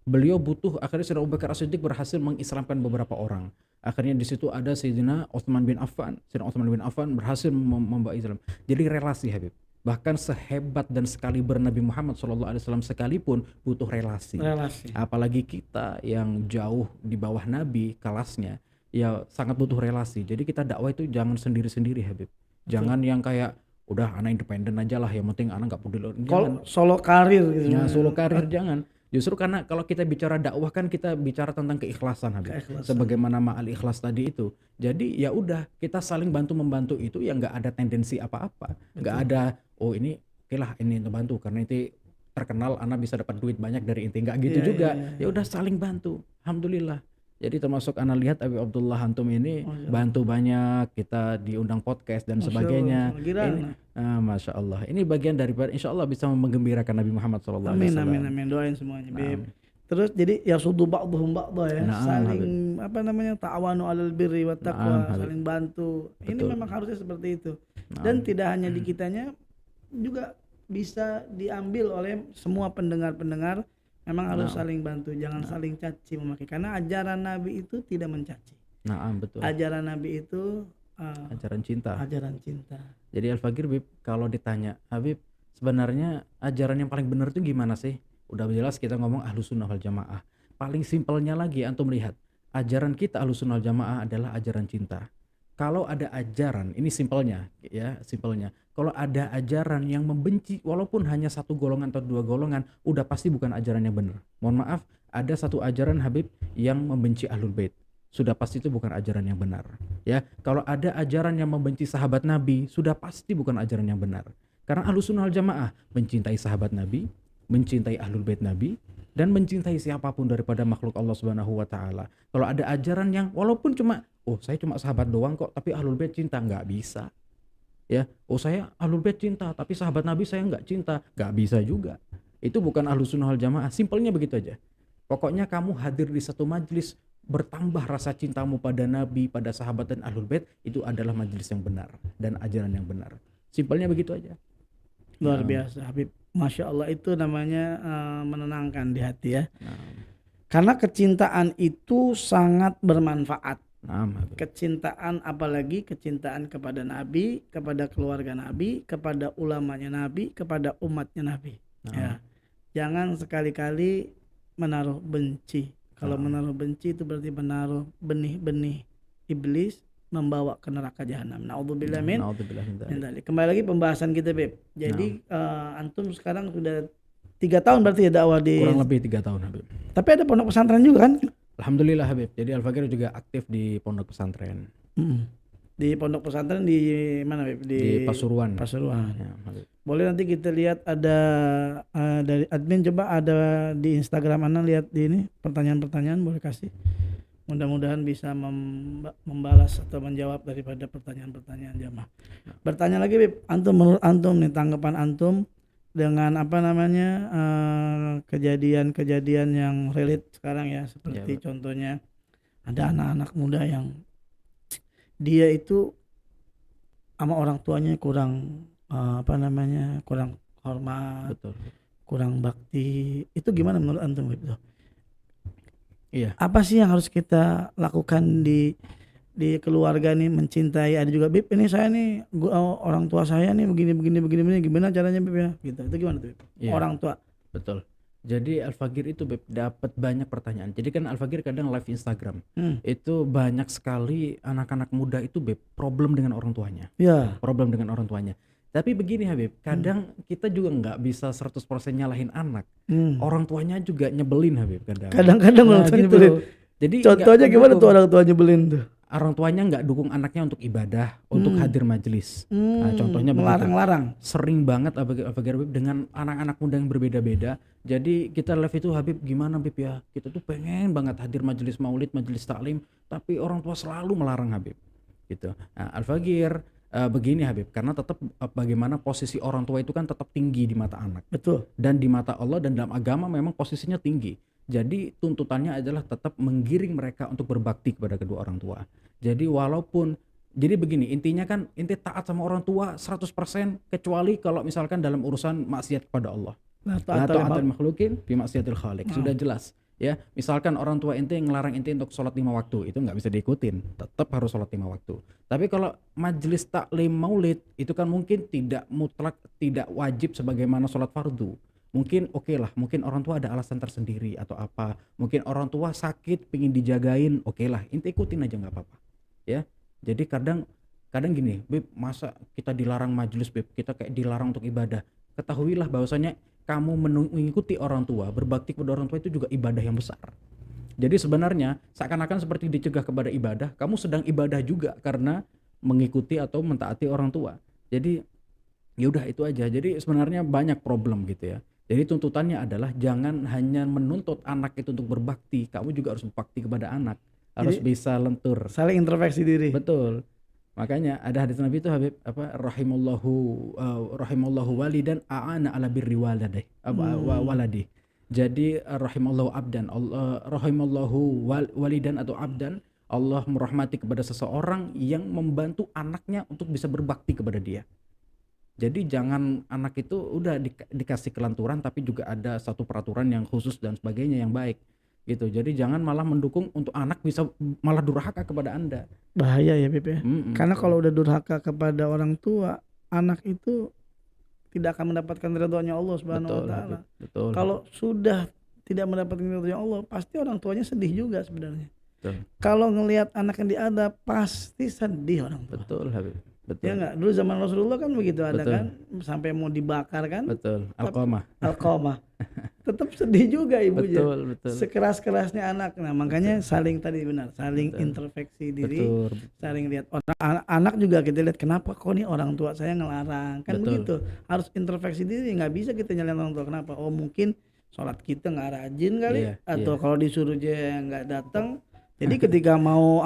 Beliau butuh, akhirnya Sayyidina Abu Bakar As-Siddiq berhasil mengislamkan beberapa orang. Akhirnya di situ ada Sayyidina Utsman bin Affan. Sayyidina Utsman bin Affan berhasil membawa Islam. Jadi relasi, Habib. Bahkan sehebat dan sekaliber Nabi Muhammad SAW sekalipun butuh relasi. Apalagi kita yang jauh di bawah Nabi kelasnya, ya sangat butuh relasi. Jadi kita dakwah itu jangan sendiri-sendiri, Habib. Jangan yang kayak udah anak independen aja lah, yang penting anak nggak peduli. Jangan
solo karir gitu.
Ya, solo karir jangan. Justru karena kalau kita bicara dakwah kan kita bicara tentang keikhlasan, Habib. Sebagaimana ma'al ikhlas tadi itu. Jadi ya udah kita saling bantu membantu itu, ya nggak ada tendensi apa-apa. Nggak ada oh ini oke lah ini bantu karena itu terkenal anak bisa dapat duit banyak dari inti, nggak gitu juga. Ya udah saling bantu. Alhamdulillah. Jadi termasuk anak lihat Habib Abdullah Antum ini bantu banyak, kita diundang podcast dan sebagainya. Ini, Masya Allah. Ini bagian daripada insya Allah bisa menggembirakan Nabi Muhammad SAW.
Amin. Doain semuanya, Beb. Terus jadi ya sudu ba'dhum ba'dha ya,
Naam, Habib.
saling apa namanya ta'awanu 'alal birri wat
Naam,
taqwa,
Habib.
saling bantu. Ini
Betul.
memang harusnya seperti itu. Dan
Naam.
tidak hanya di kitanya, juga bisa diambil oleh semua pendengar-pendengar. Memang harus
Naam.
saling bantu, jangan saling caci memaki. Karena ajaran Nabi itu tidak mencaci.
Naam, betul.
Ajaran Nabi itu
Ajaran cinta.
ajaran cinta.
Jadi Al-Fakir, Bib, kalau ditanya, Habib, sebenarnya ajaran yang paling benar itu gimana sih? Udah jelas kita ngomong Ahlus Sunnah wal Jamaah. Paling simpelnya lagi antum lihat, ajaran kita Ahlus Sunnah wal Jamaah adalah ajaran cinta. Kalau ada ajaran, ini simpelnya ya, simpelnya. Kalau ada ajaran yang membenci walaupun hanya satu golongan atau dua golongan, udah pasti bukan ajaran yang benar. Mohon maaf, ada satu ajaran Habib yang membenci Ahlul Bait. Sudah pasti itu bukan ajaran yang benar. Ya, kalau ada ajaran yang membenci sahabat Nabi, sudah pasti bukan ajaran yang benar. Karena Ahlus Sunnah wal Jamaah mencintai sahabat Nabi, mencintai Ahlul Bait Nabi, dan mencintai siapapun daripada makhluk Allah Subhanahu wa taala. Kalau ada ajaran yang walaupun cuma saya cuma sahabat doang kok tapi Ahlul Bait cinta, nggak bisa. Ya, saya Ahlul Bait cinta tapi sahabat Nabi saya nggak cinta, nggak bisa juga. Itu bukan Ahlus Sunnah wal Jamaah. Simpelnya begitu aja. Pokoknya kamu hadir di satu majelis, bertambah rasa cintamu pada Nabi, pada sahabat dan Ahlul Bait, itu adalah majelis yang benar dan ajaran yang benar. Simpelnya begitu aja.
Luar biasa Habib. Masya Allah, itu namanya menenangkan di hati ya. Karena kecintaan itu sangat bermanfaat. Kecintaan, apalagi kecintaan kepada Nabi, kepada keluarga Nabi, kepada ulamanya Nabi, kepada umatnya Nabi. Ya. Jangan sekali-kali menaruh benci. Kalau menaruh benci itu berarti menaruh benih-benih iblis membawa ke neraka jahanam. Naudzubillah min dzalik. Kembali lagi pembahasan kita, Beb. Jadi antum sekarang sudah 3 tahun berarti ya dakwah di,
kurang lebih 3 tahun, Habib.
Tapi ada pondok pesantren juga kan?
Alhamdulillah, Habib. Jadi Al-Fakir juga aktif di pondok pesantren.
Di pondok pesantren di mana, Beb?
Di Pasuruan.
Pasuruan.
Ya, Habib.
Boleh nanti kita lihat ada dari admin, coba ada di Instagram Ana, lihat di ini pertanyaan-pertanyaan boleh kasih. Mudah-mudahan bisa membalas atau menjawab daripada pertanyaan-pertanyaan jamaah. Bertanya lagi, Bib, antum, menurut antum nih, tanggapan antum dengan apa namanya kejadian-kejadian yang relate sekarang ya, seperti contohnya ada anak-anak muda yang dia itu sama orang tuanya kurang kurang hormat,
Betul.
kurang bakti. Itu gimana menurut antum, Bib?
Iya.
Apa sih yang harus kita lakukan di keluarga nih, mencintai? Ada juga, Bib, ini saya nih orang tua saya nih begini gimana caranya, Bib ya? Gitu. Itu gimana tuh, Bib?
Iya.
Orang tua.
Betul. Jadi Al-Fakir itu, Bib, dapat banyak pertanyaan. Jadi kan Al-Fakir kadang live Instagram. Itu banyak sekali anak-anak muda itu, Bib, problem dengan orang tuanya.
Ya.
Problem dengan orang tuanya. Tapi begini, Habib, kadang kita juga nggak bisa 100% nyalahin anak. Orang tuanya juga nyebelin, Habib,
Kadang-kadang orang tuanya nyebelin.
Jadi
contohnya gimana tuh orang tua nyebelin tuh?
Orang tuanya nggak dukung anaknya untuk ibadah, untuk hadir majelis. Nah, contohnya
melarang-larang.
Sering banget Habib dengan anak-anak muda yang berbeda-beda. Jadi kita live itu, Habib, gimana, Habib ya? Kita tuh pengen banget hadir majelis maulid, majelis taklim, tapi orang tua selalu melarang, Habib. Gitu. Nah, Al-Fakir begini, Habib, karena tetap bagaimana posisi orang tua itu kan tetap tinggi di mata anak.
Betul.
Dan di mata Allah dan dalam agama memang posisinya tinggi. Jadi tuntutannya adalah tetap menggiring mereka untuk berbakti kepada kedua orang tua. Jadi jadi begini, intinya kan inti taat sama orang tua 100%, kecuali kalau misalkan dalam urusan maksiat kepada Allah. La ta'atul makhlukin fi maksiatil khaliq. Sudah jelas. Ya, misalkan orang tua ente ngelarang ente untuk sholat 5 waktu, itu nggak bisa diikutin, tetap harus sholat 5 waktu. Tapi kalau majelis taklim maulid itu kan mungkin tidak mutlak, tidak wajib sebagaimana sholat fardu. Mungkin oke lah, mungkin orang tua ada alasan tersendiri atau apa, mungkin orang tua sakit pingin dijagain, oke lah, ente ikutin aja nggak apa-apa. Ya, jadi kadang gini, Bib, masa kita dilarang majelis, Bib, kita kayak dilarang untuk ibadah. Ketahuilah bahwasanya kamu mengikuti orang tua, berbakti kepada orang tua itu juga ibadah yang besar. Jadi sebenarnya seakan-akan seperti dicegah kepada ibadah, kamu sedang ibadah juga karena mengikuti atau mentaati orang tua. Jadi ya udah itu aja. Jadi sebenarnya banyak problem gitu ya. Jadi tuntutannya adalah jangan hanya menuntut anak itu untuk berbakti, kamu juga harus berbakti kepada anak. Harus bisa lentur.
Saling introspeksi diri.
Betul. Makanya ada hadis Nabi itu, Habib, rahimallahu walidan a'ana ala birri waladi. Jadi rahimallahu abdan, Allah rahimallahu walidan atau abdan, Allah merahmati kepada seseorang yang membantu anaknya untuk bisa berbakti kepada dia. Jadi jangan anak itu udah dikasih kelanturan tapi juga ada satu peraturan yang khusus dan sebagainya yang baik gitu. Jadi jangan malah mendukung untuk anak bisa malah durhaka kepada Anda.
Bahaya ya Beb ya. Karena
Betul.
kalau udah durhaka kepada orang tua, anak itu tidak akan mendapatkan ridhonya Allah Subhanahu wa
Betul,
taala.
Habib. Betul.
Kalau sudah tidak mendapatkan ridhonya Allah, pasti orang tuanya sedih juga sebenarnya.
Betul.
Kalau ngelihat anak yang diadab, pasti sedih orang tua.
Betul, Habib.
Ya
Betul.
enggak? Dulu zaman Rasulullah kan begitu ada
Betul.
kan, sampai mau dibakar kan,
Betul. Alqamah.
Alqamah. Tetap sedih juga ibunya.
Betul, betul.
Sekeras-kerasnya anak. Nah, makanya saling tadi benar, saling
Betul.
introspeksi diri,
Betul.
saling lihat orang anak juga kita lihat kenapa kok nih orang tua saya ngelarang. Kan
Betul.
begitu. Harus introspeksi diri, nggak bisa kita nyalain orang tua kenapa? Oh, mungkin sholat kita nggak rajin kali,
Iya,
atau
iya.
kalau disuruh dia nggak datang. Jadi ketika mau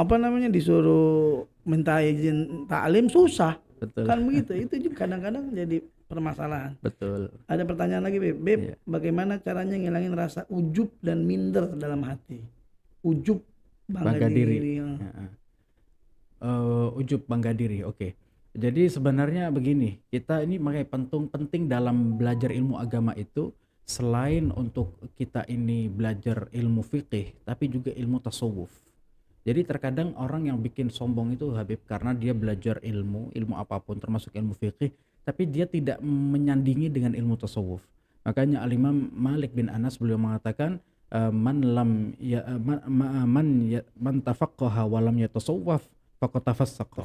disuruh minta izin taklim susah.
Betul.
Kan begitu. Itu juga kadang-kadang jadi permasalahan.
Betul.
Ada pertanyaan lagi Beb. Beb,
Iya.
bagaimana caranya ngilangin rasa ujub dan minder dalam hati? Ujub, bangga
Bangga diri.
diri.
Heeh. Ujub bangga diri. Oke. Jadi sebenarnya begini, kita ini makanya penting dalam belajar ilmu agama itu selain untuk kita ini belajar ilmu fikih, tapi juga ilmu tasawuf. Jadi terkadang orang yang bikin sombong itu Habib karena dia belajar ilmu apapun termasuk ilmu fikih, tapi dia tidak menyandingi dengan ilmu tasawuf. Makanya Al-Imam Malik bin Anas beliau mengatakan man lam ya man tafaqqaha wa lam yatasawwaf faqad tafassaqa.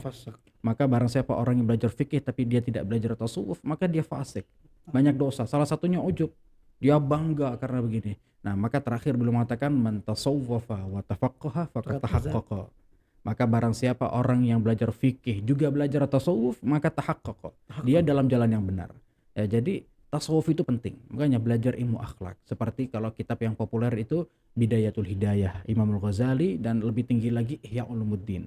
Maka barang siapa orang yang belajar fikih tapi dia tidak belajar tasawuf, maka dia fasik. Banyak dosa. Salah satunya ujub. Dia bangga karena begini. Nah, maka terakhir beliau mengatakan man tasawwafa wa tafaqqaha faqad tahaqqaqa. Maka barang siapa orang yang belajar fikih juga belajar tasawuf, maka tahaqqaqa. Dia dalam jalan yang benar. Ya, jadi tasawuf itu penting. Makanya belajar ilmu akhlak. Seperti kalau kitab yang populer itu Bidayatul Hidayah Imam Al-Ghazali dan lebih tinggi lagi Ihya Ulumuddin.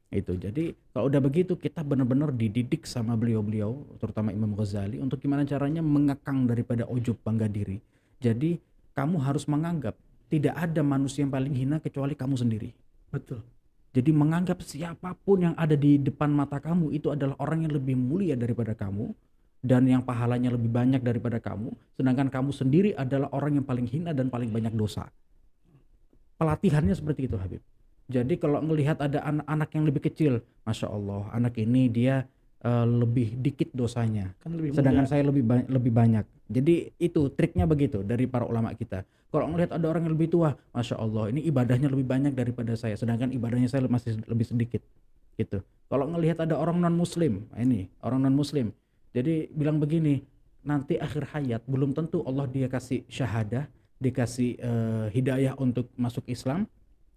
Itu. Jadi kalau udah begitu kita benar-benar dididik sama beliau-beliau, terutama Imam Ghazali untuk gimana caranya mengekang daripada ujub bangga diri. Jadi kamu harus menganggap tidak ada manusia yang paling hina kecuali kamu sendiri.
Betul.
Jadi menganggap siapapun yang ada di depan mata kamu itu adalah orang yang lebih mulia daripada kamu dan yang pahalanya lebih banyak daripada kamu, sedangkan kamu sendiri adalah orang yang paling hina dan paling banyak dosa. Pelatihannya seperti itu Habib. Jadi kalau ngelihat ada anak-anak yang lebih kecil, Masya Allah, anak ini dia lebih dikit dosanya,
Kan lebih
sedangkan
muda.
saya lebih banyak. Jadi itu triknya begitu dari para ulama kita. Kalau ngelihat ada orang yang lebih tua, Masya Allah, ini ibadahnya lebih banyak daripada saya, sedangkan ibadahnya saya masih lebih sedikit. Gitu. Kalau ngelihat ada orang non Muslim, ini orang non Muslim, jadi bilang begini, nanti akhir hayat belum tentu Allah dia kasih syahadah, dikasih hidayah untuk masuk Islam.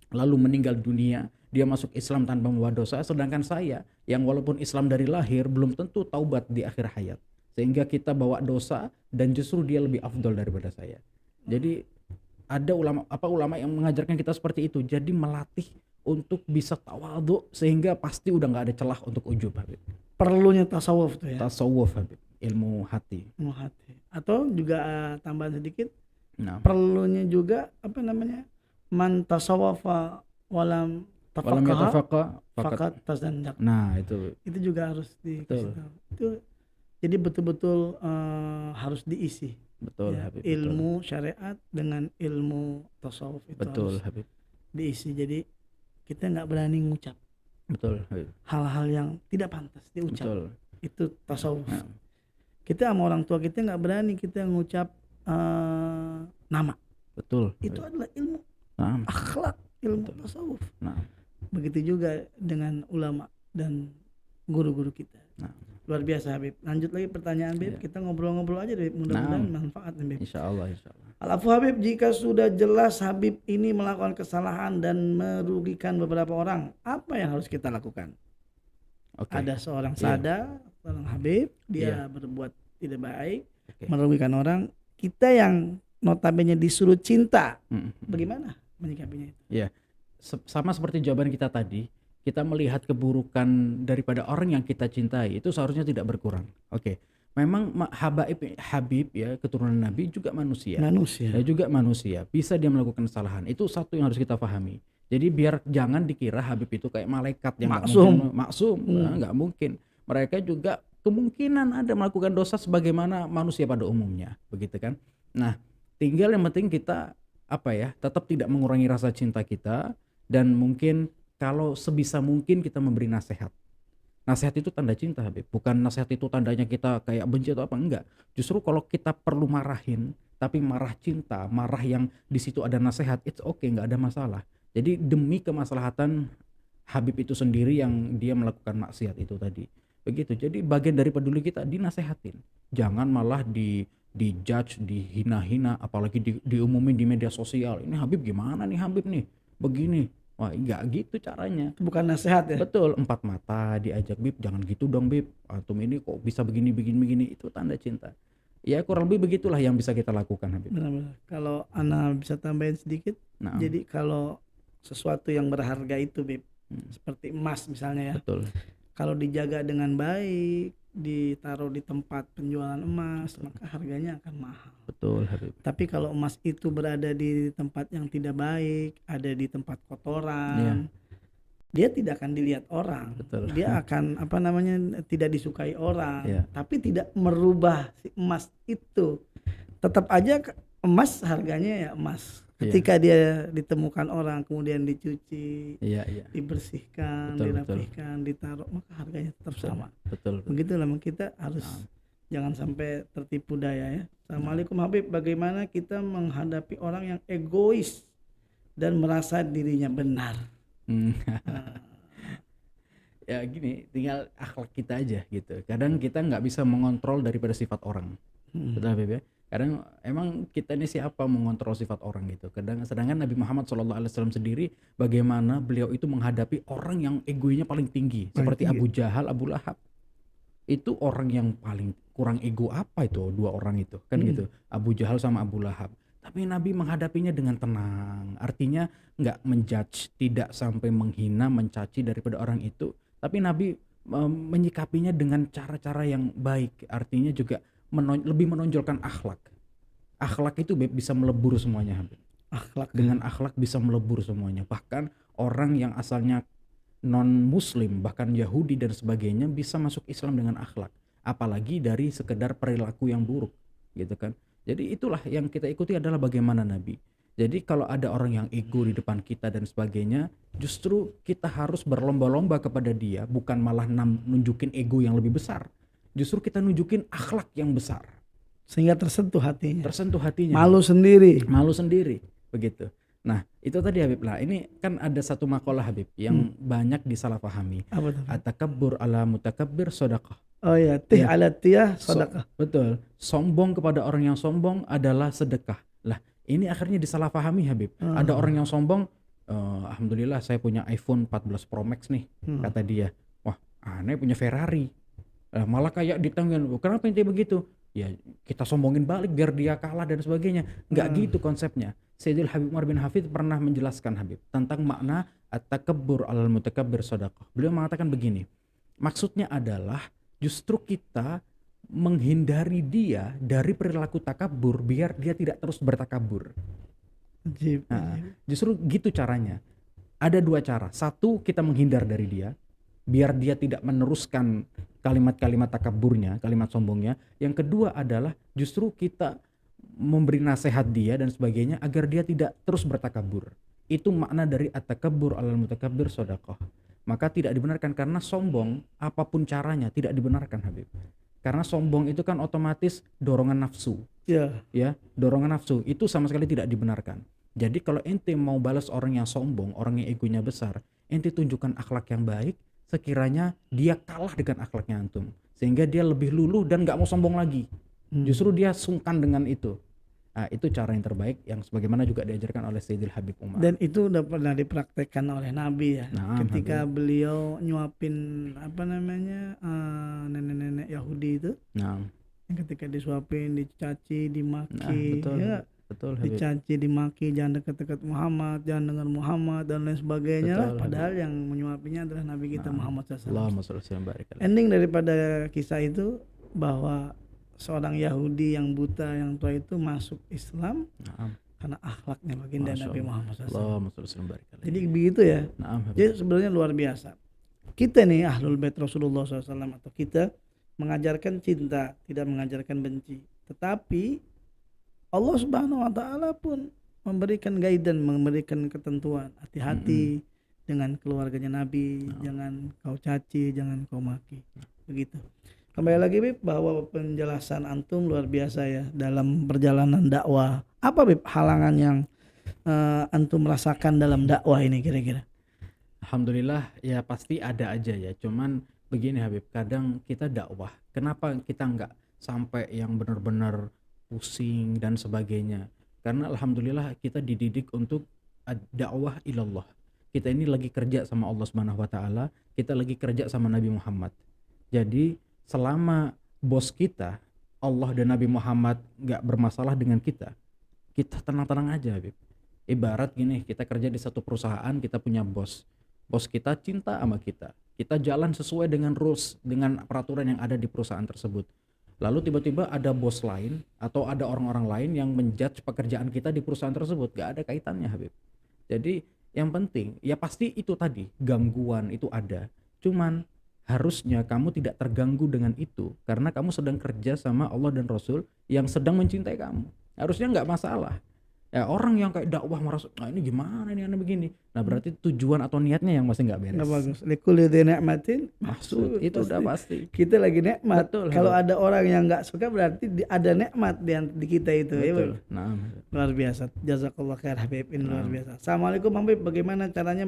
Lalu meninggal dunia, dia masuk Islam tanpa membawa dosa, sedangkan saya yang walaupun Islam dari lahir belum tentu taubat di akhir hayat, sehingga kita bawa dosa dan justru dia lebih afdol daripada saya. Jadi ada ulama yang mengajarkan kita seperti itu, jadi melatih untuk bisa tawadhu sehingga pasti udah nggak ada celah untuk ujub Habib.
Perlunya tasawuf tuh ya.
Tasawuf Habib, ilmu hati.
Ilmu hati. Atau juga tambahan sedikit,
Nah,
perlunya juga man tasawwafa walam
walam
tafaqaha
yatafaqqa
faqad tazandaq.
Nah, itu
Itu juga harus dikasih
Betul.
tahu. Itu jadi betul-betul harus diisi.
betul
Ya,
Habib.
ilmu syariat dengan ilmu tasawuf itu
Betul
harus
Habib.
diisi. Jadi kita nggak berani ngucap
Betul Habib.
hal-hal yang tidak pantas diucap.
Betul.
Itu tasawuf.
Nah,
Kita sama orang tua kita nggak berani kita ngucap nama.
betul.
Itu adalah ilmu
Nah,
akhlak, ilmu
Betul.
tasawuf.
nah,
Begitu juga dengan ulama dan guru-guru kita.
nah.
Luar biasa Habib. Lanjut lagi pertanyaan Habib.
Ya.
Kita ngobrol-ngobrol aja Habib. Mudah-mudahan manfaat Habib.
Insya Allah, insya Allah.
Al-Afu Habib, jika sudah jelas Habib ini melakukan kesalahan dan merugikan beberapa orang, apa yang harus kita lakukan?
Oke.
Ada seorang
Iya.
sadar, seorang Habib, dia
Iya.
berbuat tidak baik,
Oke.
merugikan orang. Kita yang notabene disuruh cinta,
Mm-mm.
bagaimana menyikapinya itu?
Sama seperti jawaban kita tadi, kita melihat keburukan daripada orang yang kita cintai itu seharusnya tidak berkurang. Oke. Memang Habib ya keturunan Nabi juga manusia.
Manusia.
Ya juga manusia, bisa dia melakukan kesalahan. Itu satu yang harus kita pahami. Jadi biar jangan dikira Habib itu kayak malaikat yang nggak
Maksum.
mungkin maksum, nggak mungkin. Mereka juga kemungkinan ada melakukan dosa sebagaimana manusia pada umumnya, begitu kan? Nah, tinggal yang penting kita tetap tidak mengurangi rasa cinta kita, dan mungkin kalau sebisa mungkin kita memberi nasihat. Nasihat itu tanda cinta, Habib. Bukan nasihat itu tandanya kita kayak benci atau apa, enggak. Justru kalau kita perlu marahin, tapi marah cinta, marah yang di situ ada nasihat, it's okay, enggak ada masalah. Jadi demi kemaslahatan Habib itu sendiri yang dia melakukan maksiat itu tadi. Begitu. Jadi bagian dari peduli kita dinasehatin. Jangan malah di-judge, dihina-hina, apalagi diumumin di media sosial. Ini Habib gimana nih Habib nih? Begini. Wah, enggak gitu caranya.
Itu bukan nasihat ya.
Betul, empat mata diajak, Bib, jangan gitu dong Bib. Antum ini kok bisa begini, itu tanda cinta. Ya kurang lebih begitulah yang bisa kita lakukan, Habib.
Benar-benar. Kalau Ana bisa tambahin sedikit.
Nah,
Jadi kalau sesuatu yang berharga itu, Bib, seperti emas misalnya ya.
betul.
Kalau dijaga dengan baik, ditaruh di tempat penjualan emas, maka harganya akan mahal.
Betul, Habib.
Tapi kalau emas itu berada di tempat yang tidak baik, ada di tempat kotoran,
Iya.
dia tidak akan dilihat orang.
Betul.
Dia akan tidak disukai orang.
Iya.
Tapi tidak merubah si emas itu. Tetap aja emas harganya ya emas. Ketika dia ditemukan orang, kemudian dicuci,
Iya.
dibersihkan,
Betul,
dirapihkan, ditaruh, maka harganya tetap sama.
Betul.
Begitulah kita harus jangan sampai tertipu daya ya. Assalamualaikum Habib, bagaimana kita menghadapi orang yang egois dan merasa dirinya benar?
Ya gini, tinggal akhlak kita aja gitu. Kadang kita nggak bisa mengontrol daripada sifat orang. Betul Habib ya? Kadang emang kita ini siapa mengontrol sifat orang gitu. Sedangkan Nabi Muhammad SAW sendiri bagaimana beliau itu menghadapi orang yang egonya paling tinggi, seperti Abu Jahal, Abu Lahab. Itu orang yang paling kurang ego apa itu, dua orang itu kan gitu, Abu Jahal sama Abu Lahab. Tapi Nabi menghadapinya dengan tenang, artinya nggak menjudge, tidak sampai menghina, mencaci daripada orang itu, tapi Nabi menyikapinya dengan cara-cara yang baik, artinya juga lebih menonjolkan akhlak. Akhlak itu bisa melebur semuanya, Habib. Dengan akhlak bisa melebur semuanya, bahkan orang yang asalnya non muslim, bahkan Yahudi dan sebagainya bisa masuk Islam dengan akhlak, apalagi dari sekedar perilaku yang buruk gitu kan. Jadi itulah yang kita ikuti adalah bagaimana Nabi. Jadi kalau ada orang yang ego di depan kita dan sebagainya, justru kita harus berlomba-lomba kepada dia, bukan malah nunjukin ego yang lebih besar. Justru kita nunjukin akhlak yang besar.
Sehingga tersentuh hatinya. Malu sendiri. Begitu. Nah, itu tadi Habib. Lah, ini kan ada satu makalah Habib yang banyak disalahpahami. Apa itu?
At-takabbur ala mutakabbir shadaqah.
Oh ya, tih ala tiyah sedekah.
Betul. Sombong kepada orang yang sombong adalah sedekah. Lah, ini akhirnya disalahpahami Habib. Ada orang yang sombong, alhamdulillah saya punya iPhone 14 Pro Max nih, kata dia. Wah, aneh punya Ferrari. Malah kayak ditanggain, kenapa ente begitu? Ya kita sombongin balik biar dia kalah dan sebagainya. Enggak gitu konsepnya. Sayyidil Habib Umar bin Hafidh pernah menjelaskan Habib tentang makna at-takabbur alal mutakabbir shadaqah. Beliau mengatakan begini, maksudnya adalah justru kita menghindari dia dari perilaku takabur biar dia tidak terus bertakabur. Justru gitu caranya. Ada dua cara. Satu, kita menghindar dari dia biar dia tidak meneruskan kalimat-kalimat takaburnya, kalimat sombongnya. Yang kedua adalah justru kita memberi nasihat dia dan sebagainya agar dia tidak terus bertakabur. Itu makna dari at-takabbur alal mutakabbir shadaqah. Maka tidak dibenarkan, karena sombong apapun caranya tidak dibenarkan Habib. Karena sombong itu kan otomatis dorongan nafsu. Ya, dorongan nafsu itu sama sekali tidak dibenarkan. Jadi kalau ente mau balas orang yang sombong, orang yang egonya besar, ente tunjukkan akhlak yang baik, sekiranya dia kalah dengan akhlaknya antum, sehingga dia lebih luluh dan gak mau sombong lagi. Justru dia sungkan dengan itu. Nah, itu cara yang terbaik yang sebagaimana juga diajarkan oleh Sayyidil Habib Umar.
Dan itu udah pernah dipraktekkan oleh Nabi ya.
Nah,
ketika beliau nyuapin nenek-nenek Yahudi itu. Ketika disuapin, dicaci, dimaki,
betul,
dicaci, dimaki, jangan dekat-dekat Muhammad, jangan dengar Muhammad dan lain sebagainya. Padahal yang menyuapinya adalah Nabi kita Muhammad SAW. Ending daripada kisah itu, bahwa seorang Yahudi yang buta yang tua itu masuk Islam
Naam.
karena akhlaknya baginda
Masya
Nabi
Allah.
Muhammad SAW.
Allahumma sholli wa sallim barik alaihi.
Jadi begitu ya.
Naam, Habib.
Jadi sebenarnya luar biasa. Kita nih Ahlul Bait Rasulullah SAW atau kita mengajarkan cinta, tidak mengajarkan benci. Tetapi Allah Subhanahu wa taala pun memberikan guidance, memberikan ketentuan. Hati-hati dengan keluarganya Nabi, jangan kau caci, jangan kau maki. Begitu. Kembali lagi Bib, bahwa penjelasan antum luar biasa ya dalam perjalanan dakwah. Apa Bib halangan yang antum rasakan dalam dakwah ini kira-kira?
Alhamdulillah ya pasti ada aja ya. Cuman begini Habib, kadang kita dakwah. Kenapa kita nggak sampai yang benar-benar pusing dan sebagainya? Karena alhamdulillah kita dididik untuk dakwah ilallah. Kita ini lagi kerja sama Allah Subhanahu wa taala, kita lagi kerja sama Nabi Muhammad. Jadi selama bos kita Allah dan Nabi Muhammad nggak bermasalah dengan kita tenang-tenang aja Habib. Ibarat gini, kita kerja di satu perusahaan, kita punya bos kita cinta sama kita jalan sesuai dengan rules, dengan peraturan yang ada di perusahaan tersebut. Lalu tiba-tiba ada bos lain atau ada orang-orang lain yang menjudge pekerjaan kita di perusahaan tersebut, gak ada kaitannya Habib. Jadi yang penting ya pasti itu tadi, gangguan itu ada, cuman harusnya kamu tidak terganggu dengan itu karena kamu sedang kerja sama Allah dan Rasul yang sedang mencintai kamu. Harusnya nggak masalah. Ya orang yang kayak dakwah merasa, ini gimana nih anak begini. Nah berarti tujuan atau niatnya yang masih nggak beres.
Nggak bagus. Likulli dzi ni'matin
Maksud itu udah pasti.
Kita lagi nikmat.
Betul,
kalau ada orang yang nggak suka berarti ada nikmat di kita itu.
Betul.
Ya,
Nah,
luar biasa. Jazakallah khair Habib, ini luar biasa. Assalamualaikum Habib, bagaimana caranya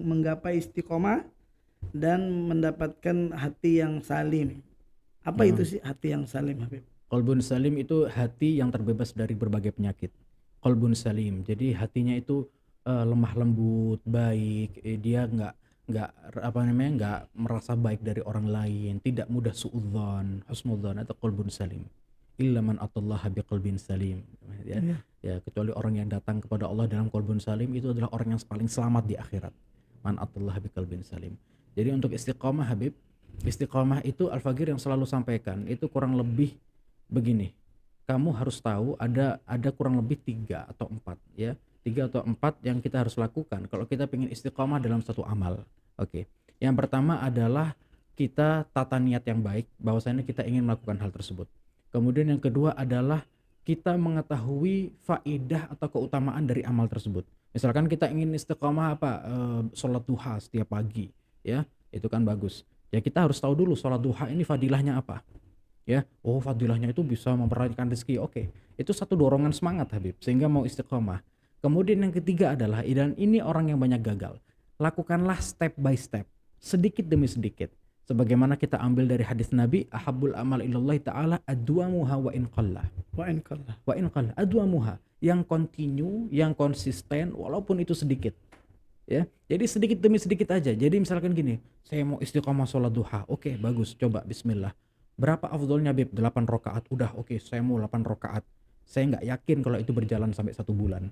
menggapai istiqomah dan mendapatkan hati yang salim? Apa itu sih hati yang salim Habib?
Qalbun salim itu hati yang terbebas dari berbagai penyakit. Qalbun salim, jadi hatinya itu lemah lembut, baik, dia nggak merasa baik dari orang lain, tidak mudah suudzon, husnudzon atau qalbun salim. Illa man atallaha biqalbin salim. Ya, kecuali orang yang datang kepada Allah dalam qalbun salim itu adalah orang yang paling selamat di akhirat. Man atallaha biqalbin salim. Jadi untuk istiqomah Habib, istiqomah itu Al-Fagir yang selalu sampaikan itu kurang lebih begini, kamu harus tahu ada kurang lebih 3 atau 4 ya, 3 atau 4 yang kita harus lakukan kalau kita ingin istiqomah dalam satu amal. Oke. Yang pertama adalah kita tata niat yang baik bahwasanya kita ingin melakukan hal tersebut. Kemudian yang kedua adalah kita mengetahui faedah atau keutamaan dari amal tersebut. Misalkan kita ingin istiqomah sholat duha setiap pagi ya, itu kan bagus. Ya kita harus tahu dulu sholat duha ini fadilahnya apa. Ya, fadilahnya itu bisa memperolehkan rezeki. Oke, itu satu dorongan semangat Habib sehingga mau istiqomah. Kemudian yang ketiga adalah, dan ini orang yang banyak gagal, lakukanlah step by step, sedikit demi sedikit. Sebagaimana kita ambil dari hadis Nabi, ahabbul amal ilallah ta'ala adwamuha wa in qalla. Wa in qalla adwamuha, yang continue, yang konsisten walaupun itu sedikit. Ya, jadi sedikit demi sedikit aja. Jadi misalkan gini, saya mau istiqomah sholat duha. Oke, bagus, coba bismillah. Berapa afdolnya Bib? 8 rakaat. Udah oke, saya mau 8 rakaat. Saya nggak yakin kalau itu berjalan sampai 1 bulan.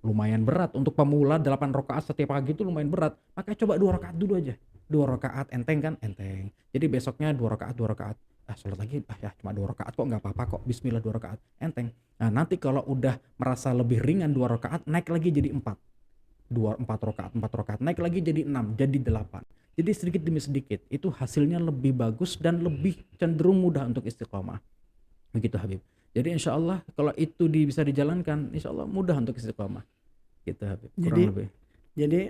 Lumayan berat untuk pemula. 8 rakaat setiap pagi itu lumayan berat. Makanya coba 2 rakaat dulu aja. 2 rakaat enteng kan? Enteng. Jadi besoknya 2 rakaat, 2 rakaat. Sholat lagi ya cuma 2 rakaat kok, nggak apa-apa kok. Bismillah 2 rakaat. Enteng. Nah nanti kalau udah merasa lebih ringan 2 rakaat, naik lagi jadi 4. 4 rakaat, naik lagi jadi 6, jadi 8. Jadi sedikit demi sedikit itu hasilnya lebih bagus dan lebih cenderung mudah untuk istiqomah. Begitu Habib. Jadi insya Allah kalau itu bisa dijalankan, insya Allah mudah untuk istiqomah. Gitu Habib. Kurang lebih.
Jadi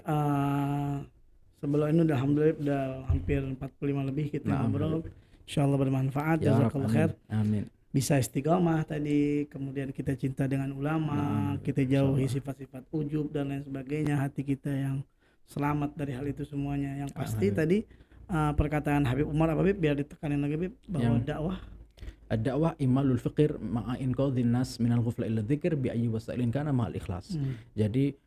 sebelum ini alhamdulillah udah hampir 45 lebih kita ngobrol. Insya Allah bermanfaat. Jazakallah khair.
Amin.
Bisa istiqomah tadi, kemudian kita cinta dengan ulama, kita jauhi sifat-sifat ujub dan lain sebagainya, hati kita yang selamat dari hal itu semuanya. Yang pasti tadi perkataan Habib Umar Habib biar ditekanin lagi Habib bahwa dakwah
ad-da'wah imalul fikir ma'a inqadhin nas minal ghufla illa dzikr bi ayyi wasailin kana ma'al ikhlas. Jadi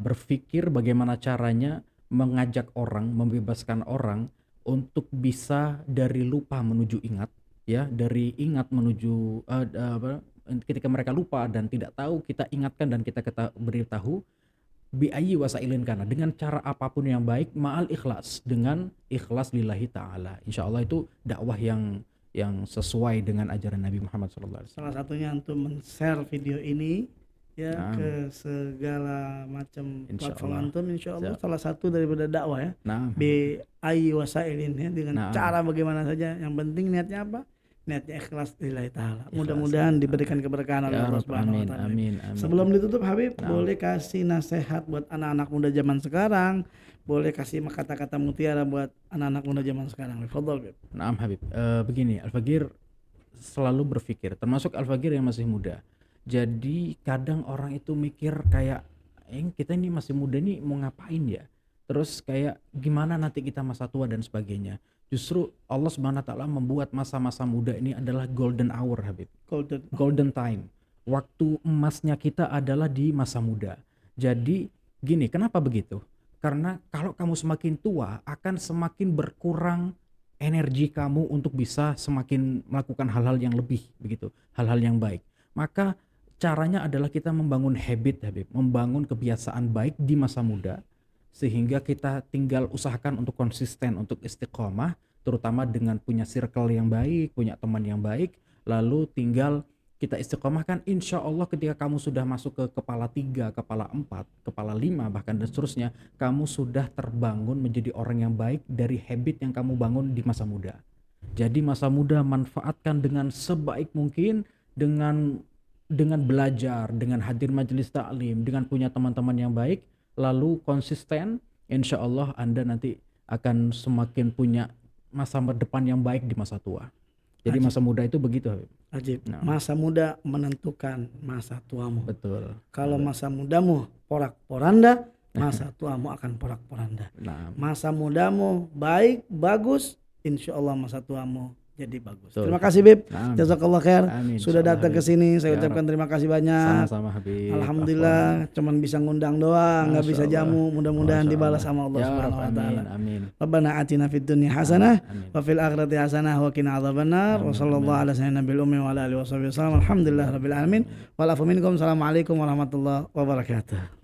berpikir bagaimana caranya mengajak orang, membebaskan orang untuk bisa dari lupa menuju ingat, ya, dari ingat menuju ketika mereka lupa dan tidak tahu kita ingatkan dan kita beritahu bi ayyi wasailin kana, dengan cara apapun yang baik, ma'al ikhlas, dengan ikhlas lillahi ta'ala. Insyaallah itu dakwah yang sesuai dengan ajaran Nabi Muhammad sallallahu alaihi wasallam.
Salah satunya untuk men-share video ini ya
Naam.
ke segala macam platform
Insyaallah.
antum, insyaallah
Siap.
salah satu daripada dakwah ya.
Naam.
Bi ayyi wasailin ya, dengan
Naam.
cara bagaimana saja, yang penting niatnya apa? Niatnya ikhlas lillahi taala.
Ikhlas.
Mudah-mudahan diberikan keberkahan oleh
Ya
Allah
Rabb,
Subhanahu wa
amin,
taala.
amin, amin.
Sebelum ditutup Habib,
Naam.
boleh kasih nasihat buat anak-anak muda zaman sekarang, boleh kasih kata-kata mutiara buat anak-anak muda zaman sekarang. Fadhol Habib.
Naam Habib, begini, Al-Fagir selalu berpikir, termasuk Al-Fagir yang masih muda. Jadi kadang orang itu mikir kayak, kita ini masih muda nih mau ngapain ya? Terus kayak gimana nanti kita masa tua dan sebagainya. Justru Allah Subhanahu wa taala membuat masa-masa muda ini adalah golden hour, Habib. Golden time. Waktu emasnya kita adalah di masa muda. Jadi gini, kenapa begitu? Karena kalau kamu semakin tua akan semakin berkurang energi kamu untuk bisa semakin melakukan hal-hal yang lebih begitu, hal-hal yang baik. Maka caranya adalah kita membangun habit, Habib, membangun kebiasaan baik di masa muda, sehingga kita tinggal usahakan untuk konsisten, untuk istiqomah, terutama dengan punya circle yang baik, punya teman yang baik, lalu tinggal kita istiqomahkan. Insya Allah ketika kamu sudah masuk ke kepala 3, kepala 4, kepala 5 bahkan dan seterusnya, kamu sudah terbangun menjadi orang yang baik dari habit yang kamu bangun di masa muda. Jadi masa muda manfaatkan dengan sebaik mungkin, dengan belajar, dengan hadir majelis taklim, dengan punya teman-teman yang baik, lalu konsisten, insya Allah Anda nanti akan semakin punya masa depan yang baik di masa tua. Jadi
Ajib.
masa muda itu begitu, Habib.
Ajib.
Nah.
Masa muda menentukan masa tuamu.
Betul.
Kalau masa mudamu porak-poranda, masa tuamu akan porak-poranda.
Nah,
Masa mudamu baik, bagus, insya Allah masa tuamu jadi bagus.
Betul.
Terima kasih Bib.
Nah,
Jazakallah khair.
amin.
Sudah
Insyaallah,
datang ke
Habib.
sini, saya
Ya
ucapkan terima kasih banyak.
Sama-sama, Habib.
Alhamdulillah, cuman bisa ngundang doang, nggak bisa
Masya Allah.
jamu. Mudah-mudahan
Masya
dibalas
Allah.
sama Allah
Ya
Subhanahu
Rabb,
wa taala.
amin.
Rabbana atina fid dunya hasanah
Amin.
wa fil akhirati hasanah wa qina adzabannar. Wa
Amin,
sallallahu ala sayyidina nabil ummi wa ala alihi wasallam. Alhamdulillah rabbil alamin. Wa lafu minkum. Assalamualaikum warahmatullahi wabarakatuh.